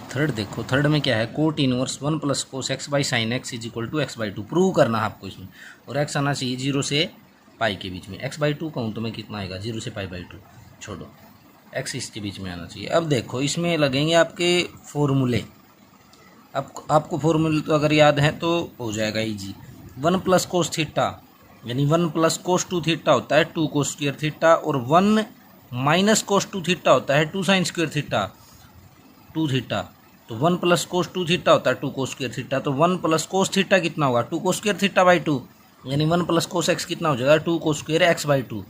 Third देखो, third में क्या है, cot inverse 1 plus cos x by sine x is equal to x by two prove करना है आपको इसमें। और एक्स आना चाहिए 0 से पाई के बीच में। एक्स बाई टू कहूँ तो मैं कितना आएगा, 0 से पाई बाई टू, छोड़ो, एक्स इसके बीच में आना चाहिए। अब देखो इसमें लगेंगे आपके फॉर्मूले। अब आपको फॉर्मूले तो अगर याद है तो हो जाएगा ईजी। 1 प्लस कोस थीटा यानी 1 प्लस कोस टू थीटा होता है 2 कोस स्क्वायर थीटा, और 1 माइनस कोस टू थीटा होता है 2 साइन स्क्वायर थीटा, 2 थीटा। तो 1 प्लस कोस टू थीटा होता है 2 कोस स्क्वायर थीटा, तो 1 प्लस कोस थीटा कितना होगा, 2 कोस स्क्वायर थीटा बाई 2, यानी 1 प्लस कोस एक्स कितना हो जाएगा, 2 कोस स्क्वायर एक्स बाई 2।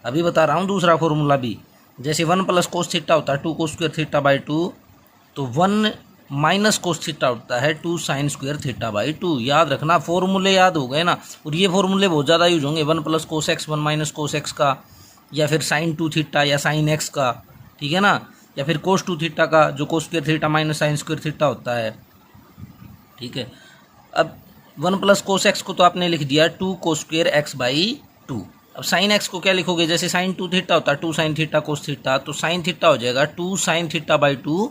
अभी बता रहा हूँ दूसरा फॉर्मूला भी, जैसे 1 प्लस कोस थीटा होता है 2 कोस स्क्वायर थीटा बाई 2, तो 1 माइनस कोस थीटा होता है 2 साइन स्क्वायर थीटा बाई 2। याद रखना, फॉर्मूले याद हो गए ना। और ये फॉर्मूले बहुत ज़्यादा यूज होंगे, 1 plus cos x 1 minus cos x का, या फिर साइन 2 थीटा या साइन एक्स का, ठीक है ना, या फिर कोस 2 थीटा का जो cos square theta minus sine square theta होता है, ठीक है। अब 1 प्लस कोस एक्स को तो आपने लिख दिया 2 कोस स्क्वायर एक्स बाई 2। अब साइन एक्स को क्या लिखोगे, जैसे साइन 2 थीटा होता है 2 साइन थीटा कोस थीटा, तो साइन थीटा हो जाएगा 2 sine theta by 2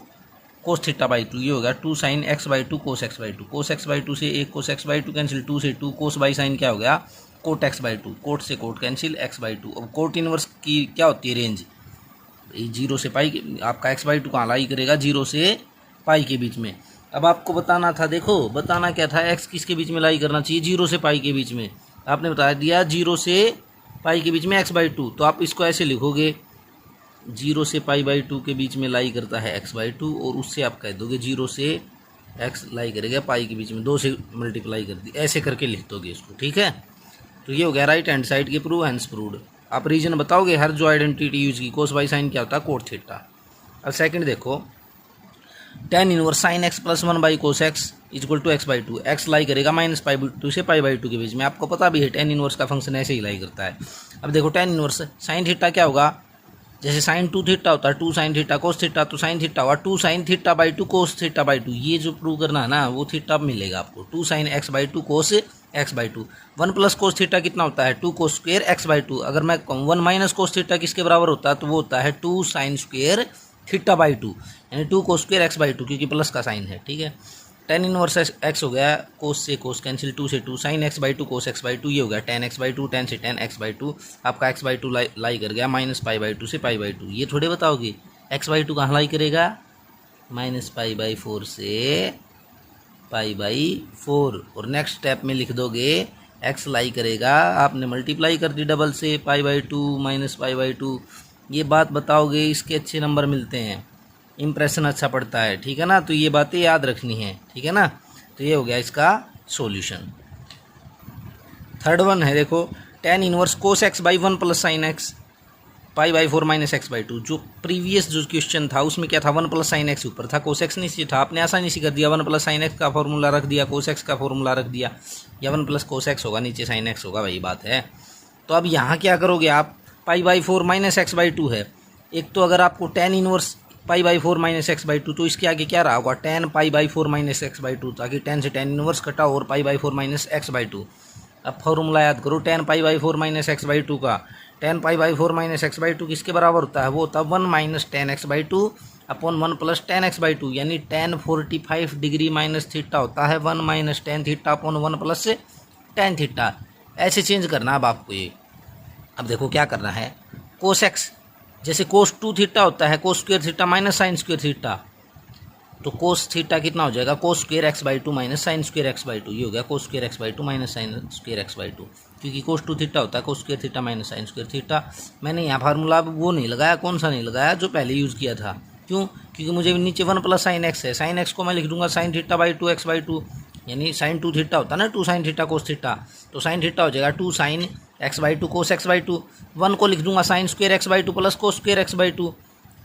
cos theta by 2। ये हो गया 2 sine x by 2 cos x by 2। Cos x by 2 से 1 कोस एक्स बाई 2 कैंसिल, 2 से 2 कोस बाई साइन क्या हो गया, कोट एक्स बाई 2, कोट से कोट कैंसिल एक्स बाई 2। अब कोट इनवर्स की क्या होती है रेंज, 0 से पाई, आपका एक्स बाई 2 कहाँ लाई करेगा, 0 से पाई के बीच में। अब आपको बताना था, देखो बताना क्या था, एक्स किसके बीच में लाई करना चाहिए, 0 से पाई के बीच में। आपने बता दिया 0 से पाई के बीच में एक्स बाई 2, तो आप इसको ऐसे लिखोगे 0 से पाई बाई 2 के बीच में लाई करता है एक्स बाई 2, और उससे आप कह दोगे 0 से एक्स लाई करेगा पाई के बीच में, 2 से मल्टीप्लाई कर दी, ऐसे करके लिख दोगे इसको, ठीक है। तो ये हो गया राइट हैंड साइड के प्रूव, हैंस प्रूव्ड। आप रीजन बताओगे हर जो आइडेंटिटी यूज की, कोस बाई साइन क्या होता है, कोट थीटा। अब सेकंड देखो, tan inverse sine x plus 1 by cos x equal to x by 2। X lie करेगा माइनस पाई बाई 2 से पाई बाई 2 के बीच में। आपको पता भी है tan इनवर्स का फंक्शन ऐसे ही लाई करता है। अब देखो tan इनवर्स साइन थीटा क्या होगा, जैसे साइन 2 थीटा होता है 2 साइन थीटा कोस थीटा, तो साइन थीटा होगा 2 sine theta by 2 cos theta by 2। ये जो प्रूव करना है ना, वो थीटा मिलेगा आपको, 2 sine x by 2 cos x by 2। 1 plus cos theta कितना होता है, 2 कोस स्क्वायर एक्स बाई 2। अगर मैं कहूँ 1 माइनस कोस थीटा किसके बराबर होता है, तो वो होता है 2 साइन स्क्वायर थीटा बाई 2, यानी 2 कोस स्क्वायर एक्स बाई 2, क्योंकि प्लस का साइन है, ठीक है। tan इनवर्स एक्स हो गया, कोस से कोस कैंसिल, 2 से 2 sine x by 2 cos x by 2। ये हो गया tan एक्स बाई 2, tan से tan एक्स बाई 2। आपका एक्स बाई 2 लाई कर गया माइनस पाई बाई 2 से पाई बाई 2। ये थोड़े बताओगे एक्स बाई 2 कहाँ लाई करेगा, माइनस पाई बाई 4 से पाई बाई 4। और नेक्स्ट स्टेप में लिख दोगे एक्स लाई करेगा, आपने मल्टीप्लाई कर दी डबल से, पाई बाई 2 माइनस पाई बाई 2। ये बात बताओगे, इसके अच्छे नंबर मिलते हैं, इम्प्रेशन अच्छा पड़ता है, ठीक है ना। तो ये बातें याद रखनी है, ठीक है ना। तो ये हो गया इसका सॉल्यूशन। थर्ड वन है देखो, tan inverse cos x by 1 plus sine x pi by 4 minus x by 2। जो प्रीवियस जो क्वेश्चन था उसमें क्या था, 1 प्लस साइन एक्स ऊपर था, कोस एक्स नीचे था। आपने आसानी से कर दिया, 1 प्लस साइन एक्स का फॉर्मूला रख दिया, कोस एक्स का फॉर्मूला रख दिया, या 1 प्लस कोस एक्स होगा नीचे साइन एक्स होगा, वही बात है। तो अब यहाँ क्या करोगे आप, pi by 4 minus x by 2 है एक, तो अगर आपको tan inverse pi by 4 minus x by 2, तो इसके आगे क्या रहा होगा, tan pi by 4 minus x by 2, ताकि tan से tan इनवर्स कटा और pi by 4 minus x by 2। अब फॉर्मूला याद करो tan pi by 4 minus x by 2 का। tan pi by 4 minus x by 2 किसके बराबर होता है, वो होता है 1 minus tan x by 2 upon 1 plus tan x by 2, यानी tan 45 डिग्री माइनस थीटा होता है 1 minus tan theta upon 1 plus tan theta. ऐसे चेंज करना अब आपको ये। अब देखो क्या करना है, कोस एक्स जैसे कोस 2 थीटा होता है cos square theta minus sine square theta, तो कोस थीटा कितना हो जाएगा, cos square x by 2 minus sine square x by 2। ये हो गया cos square x by 2 minus sine square x by 2, क्योंकि कोस 2 थीटा होता है cos square theta minus sine square theta. मैंने यहाँ फार्मूला वो नहीं लगाया, कौन सा नहीं लगाया, जो पहले यूज़ किया था। क्यों, क्योंकि मुझे नीचे 1 प्लस साइन एक्स है, साइन एक्स को मैं लिख दूंगा sine theta by 2 x by 2, यानी साइन 2 थीटा होता है ना 2 साइन थीटा कोस थीटा, तो साइन थीटा हो जाएगा 2 sine x by 2 cos x by 2। 1 को लिख दूंगा sine square x by 2 plus cos square x by 2,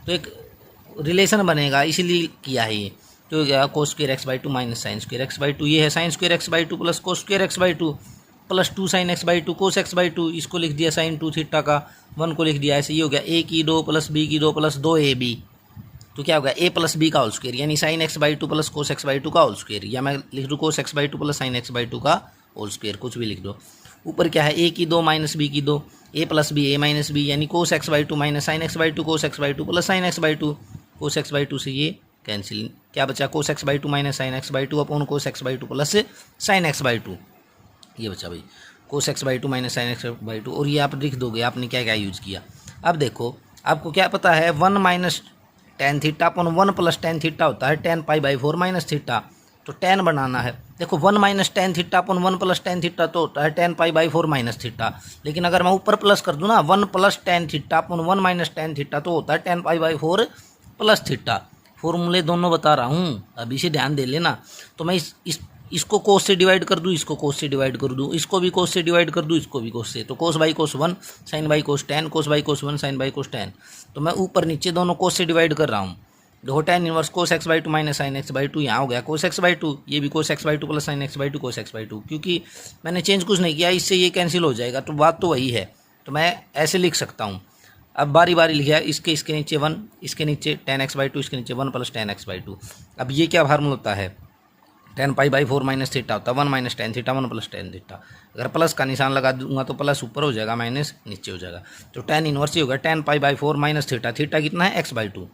तो एक रिलेशन बनेगा, इसीलिए किया है ये। तो क्या, cos square x by 2 minus sine square x by 2। ये है sine square x by 2 plus cos square x by 2 plus 2 sine x by 2 cos x by 2। इसको लिख दिया साइन 2 थीटा का, 1 को लिख दिया ऐसे। ये हो गया a की 2 प्लस b की 2 प्लस 2ab, तो क्या होगा a प्लस b का होल स्क्वायर, यानी sine x by 2 plus cos x by 2 का होल स्क्वायर, या मैं लिख दूँ कोस x by 2 plus sine x by 2 का होल स्क्वायर, कुछ भी लिख दो। ऊपर क्या है, a की 2 माइनस b की 2, a plus b a minus b, यानी कोस x by 2 minus sine x by 2 cos x by 2 plus sine x by 2 cos x by 2 से ये कैंसिल, क्या बचा कोस x by to minus sine x by two upon cos x by two plus sine x by to, ये बचा भाई कोस x by to minus sine x by to. और ये आप लिख दोगे आपने क्या क्या यूज़ किया। अब देखो आपको क्या पता है 1 माइनस टेन थीटा अपन 1 प्लस टेन थीटा होता है ten pi by 4 minus theta, तो टेन बनाना है। देखो 1 माइनस टेन थीटा अपन 1 प्लस टेन थीटा तो होता है ten pi by 4 minus theta, लेकिन अगर मैं ऊपर प्लस कर दूँ ना 1 प्लस टेन थीटा अपन 1 माइनस टेन थीटा तो होता है ten pi by 4 plus theta. फॉर्मूले दोनों बता रहा हूँ, अभी से ध्यान दे लेना। तो मैं इसको कोस से डिवाइड कर दूँ, इसको कोस से डिवाइड कर दूँ, इसको भी कोस से डिवाइड कर दूँ, इसको भी कोस से, तो cos by cos 1 sine by cos 10, cos by cos 1 sine by cos 10। तो मैं ऊपर नीचे दोनों कोस से डिवाइड कर रहा हूँ। देखो tan inverse cos x by to minus sine x by to, यहाँ हो गया कोस एक्स बाई टू, ये भी कोस x by two plus sine x by to cos x by to, क्योंकि मैंने चेंज कुछ नहीं किया, इससे ये कैंसिल हो जाएगा, तो बात तो वही है। तो मैं ऐसे लिख सकता हूँ। अब बारी बारी लिखा है, इसके नीचे 1, इसके नीचे टेन एक्स बाई टू, इसके नीचे 1 plus ten x by to. अब ये क्या फार्मूला होता है, ten pi by 4 minus theta होता है 1 minus tan theta 1 plus tan theta. अगर प्लस का निशान लगा दूंगा तो प्लस ऊपर हो जाएगा माइनस नीचे हो जाएगा। तो टेन इनवर्स ही होगा ten pi by 4 minus theta, theta कितना है एक्स बाई टू,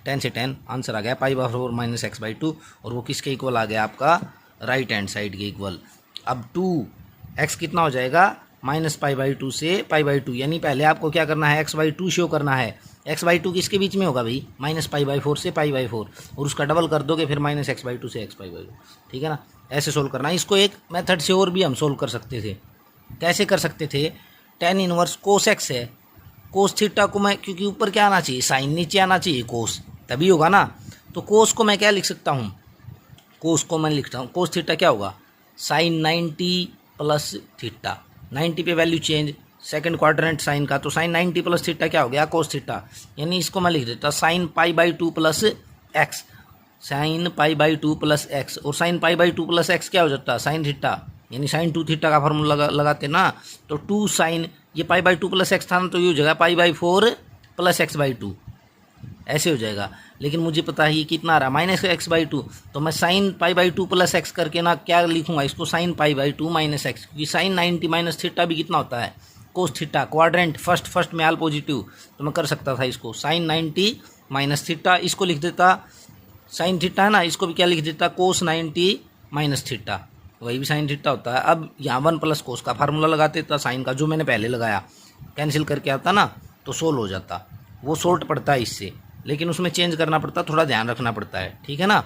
10 से 10 आंसर आ गया pi by 4 minus x by to, और वो किसके इक्वल आ गया आपका राइट हैंड साइड के इक्वल। अब 2x कितना हो जाएगा माइनस पाई बाई 2 से पाई बाई 2, यानी पहले आपको क्या करना है एक्स बाई 2 शो करना है। एक्स बाई 2 किसके बीच में होगा भाई, माइनस पाई बाई 4 से पाई बाई 4, और उसका डबल कर दोगे फिर माइनस एक्स बाई 2 से एक्स पाई बाई 2, ठीक है ना। ऐसे सोल्व करना है। इसको एक मेथड से और भी हम सोल्व कर सकते थे। कैसे कर सकते थे, टेन इनवर्स कोस एक्स है, कोस थीटा को मैं, क्योंकि ऊपर क्या आना चाहिए साइन, नीचे आना चाहिए कोस, तभी होगा ना। तो कोस को मैं क्या लिख सकता हूँ, कोस को मैं लिखता हूँ कोस थीटा क्या होगा साइन 90 प्लस थीटा, 90 पे value change second quadrant sine का, तो साइन 90 प्लस थीटा क्या हो गया कोस थीटा, यानी इसको मैं लिख देता sine pi by 2 plus x, sine pi by 2 plus x, और sine pi by 2 plus x क्या हो जाता है साइन थीटा, यानी साइन 2 थीटा का फॉर्मूला लगाते ना, तो 2 साइन ये पाई बाई 2 प्लस एक्स था ना, तो ये हो जाएगा pi by 4 plus x by 2, ऐसे हो जाएगा। लेकिन मुझे पता है ये कितना आ रहा है माइनस एक्स बाई 2, तो मैं sign pi by 2 plus x करके ना क्या लिखूंगा इसको sign pi by 2 minus x, क्योंकि साइन 90 माइनस थीटा भी कितना होता है कोस थीटा, क्वाड्रेंट फर्स्ट में आल पॉजिटिव, तो मैं कर सकता था इसको साइन 90 माइनस थीटा, इसको लिख देता साइन थीटा है ना, इसको भी क्या लिख देता कोस 90 माइनस थीटा, वही भी साइन थीटा होता है। अब यहाँ 1 प्लस कोस का फार्मूला लगाते था साइन का, जो मैंने पहले लगाया, कैंसिल करके आता ना तो सोल्व हो जाता। वो शॉर्ट पड़ता है इससे, लेकिन उसमें चेंज करना पड़ता, थोड़ा ध्यान रखना पड़ता है, ठीक है ना।